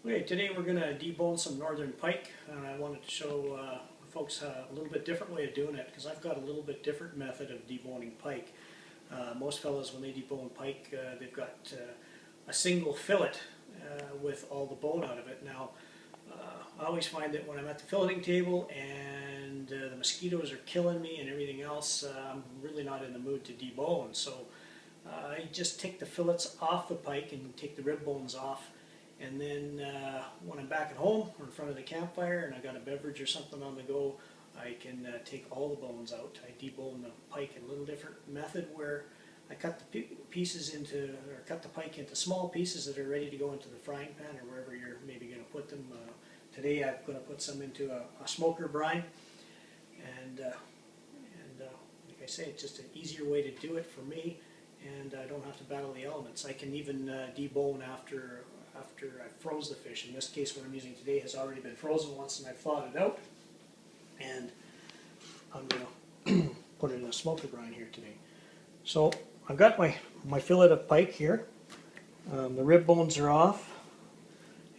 Okay, today we're going to debone some northern pike, and I wanted to show folks a little bit different way of doing it because I've got a little bit different method of deboning pike. Most fellows, when they debone pike, they've got a single fillet with all the bone out of it. Now, I always find that when I'm at the filleting table and the mosquitoes are killing me and everything else, I'm really not in the mood to debone. So I just take the fillets off the pike and take the rib bones off. And then when I'm back at home or in front of the campfire and I got a beverage or something on the go, I can take all the bones out. I debone the pike in a little different method where I cut the pieces into, or cut the pike into small pieces that are ready to go into the frying pan or wherever you're maybe going to put them. Today I'm going to put some into a smoker brine, and like I say, it's just an easier way to do it for me, and I don't have to battle the elements. I can even debone after I froze the fish. In this case, what I'm using today has already been frozen once and I've thawed it out, and I'm going to put it in a smoker brine here today. So I've got my fillet of pike here. The rib bones are off,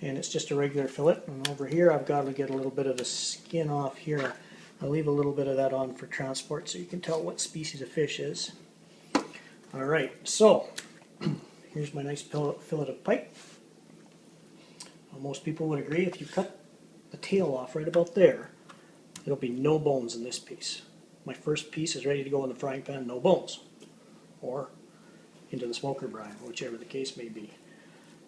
and it's just a regular fillet. And over here I've got to get a little bit of the skin off here. I'll leave a little bit of that on for transport so you can tell what species of fish is. Alright, so here's my nice fillet of pike. Most people would agree if you cut the tail off right about there, there'll be no bones in this piece. My first piece is ready to go in the frying pan, no bones. Or into the smoker brine, whichever the case may be.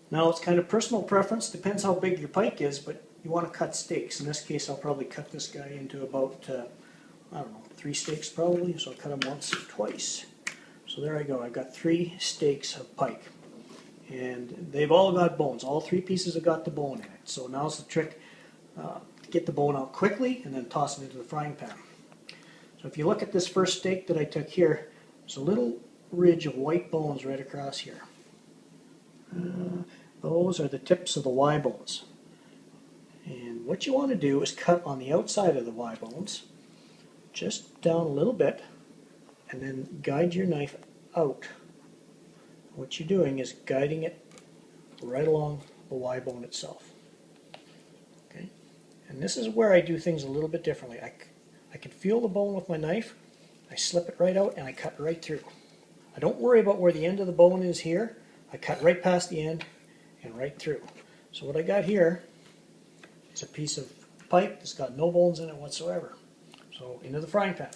Now it's kind of personal preference, depends how big your pike is, but you want to cut steaks. In this case I'll probably cut this guy into about, I don't know, 3 steaks probably, so I'll cut them once or twice. So there I go, I've got 3 steaks of pike. And they've all got bones. All 3 pieces have got the bone in it. So now's the trick to get the bone out quickly and then toss it into the frying pan. So if you look at this first steak that I took here, there's a little ridge of white bones right across here. Those are the tips of the Y bones. And what you want to do is cut on the outside of the Y bones, just down a little bit, and then guide your knife out. What you're doing is guiding it right along the Y bone itself. Okay? And this is where I do things a little bit differently. I can feel the bone with my knife, I slip it right out and I cut right through. I don't worry about where the end of the bone is here. I cut right past the end and right through. So what I got here is a piece of pike that's got no bones in it whatsoever. So into the frying pan.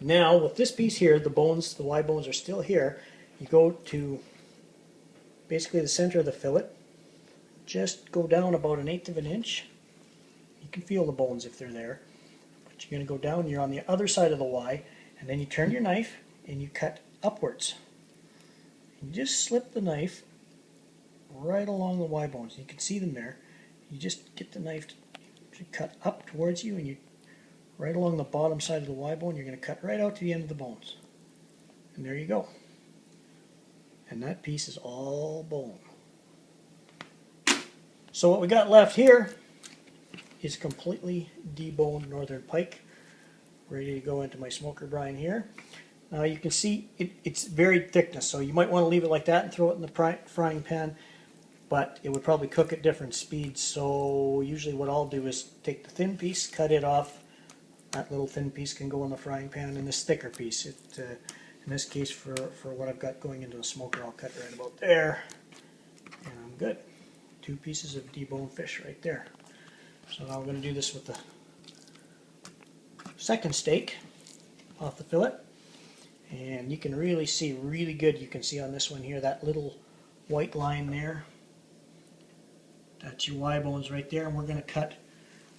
Now with this piece here, the bones, the Y bones are still here. You go to basically the center of the fillet. Just go down about 1/8 of an inch. You can feel the bones if they're there. But you're going to go down, you're on the other side of the Y, and then you turn your knife and you cut upwards. You just slip the knife right along the Y bones. You can see them there. You just get the knife to cut up towards you, and you right along the bottom side of the Y bone, you're going to cut right out to the end of the bones. And there you go. And that piece is all bone. So what we got left here is completely deboned northern pike, ready to go into my smoker brine here. Now you can see it's varied thickness, so you might want to leave it like that and throw it in the frying pan, but it would probably cook at different speeds. So usually what I'll do is take the thin piece, cut it off. That little thin piece can go in the frying pan, and this thicker piece, in this case for what I've got going into the smoker, I'll cut right about there, and I'm good. 2 pieces of deboned fish right there. So now I'm going to do this with the second steak off the fillet, and you can really see really good. You can see on this one here that little white line there. That's your Y bones right there, and we're going to cut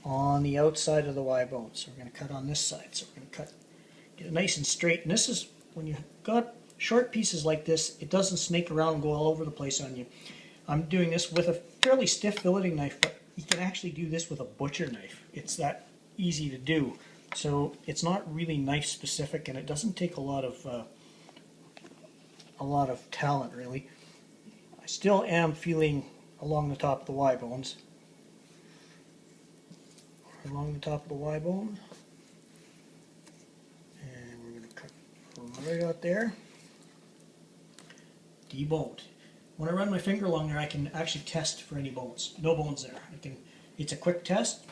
on the outside of the Y bone. So we're going to cut on this side. So we're going to get it nice and straight. And this is, when you've got short pieces like this, it doesn't snake around and go all over the place on you. I'm doing this with a fairly stiff filleting knife, but you can actually do this with a butcher knife. It's that easy to do. So it's not really knife specific, and it doesn't take a lot of talent really. I still am feeling along the top of the Y bones. Along the top of the Y bone, and we're going to cut right out there. Deboned. when I run my finger along there, I can actually test for any bones. No bones there. It's a quick test.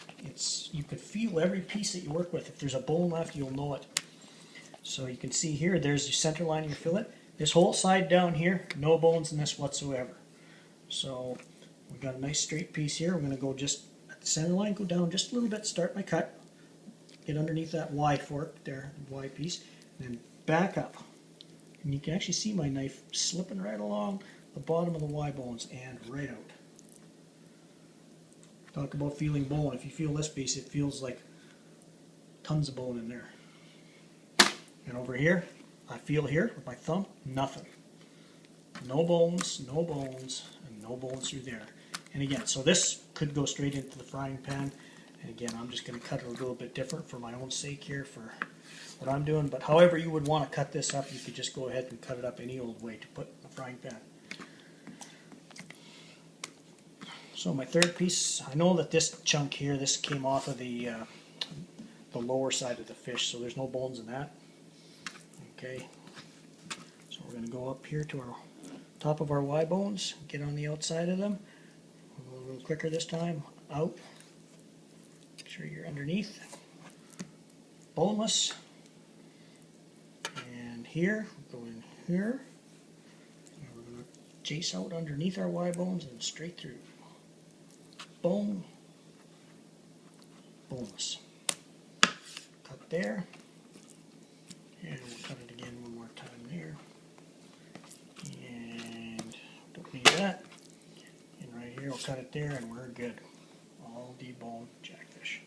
You can feel every piece that you work with. If there's a bone left, you'll know it. So you can see here, there's your center line of your fillet. This whole side down here, no bones in this whatsoever. So we've got a nice straight piece here. We're going to go just at the center line, go down just a little bit, start my cut, get underneath that Y fork there, the Y piece, and then back up. And you can actually see my knife slipping right along the bottom of the Y bones and right out. Talk about feeling bone. If you feel this piece, it feels like tons of bone in there. And over here, I feel here with my thumb, nothing. No bones, no bones, and no bones through there. And again, so this could go straight into the frying pan. And again, I'm just going to cut it a little bit different for my own sake here for what I'm doing. But however you would want to cut this up, you could just go ahead and cut it up any old way to put in the frying pan. So my third piece, I know that this chunk here, this came off of the lower side of the fish, so there's no bones in that. Okay, so we're going to go up here to our top of our Y bones, get on the outside of them. We'll go a little quicker this time. Out. Make sure you're underneath. Boneless. And here, we'll go in here. And we're going to chase out underneath our Y bones and straight through. Bone. Boneless. Cut there. And we'll cut it again one more time there. And don't need that. And right here we'll cut it there and we're good. All deboned jackfish.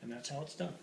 And that's how it's done.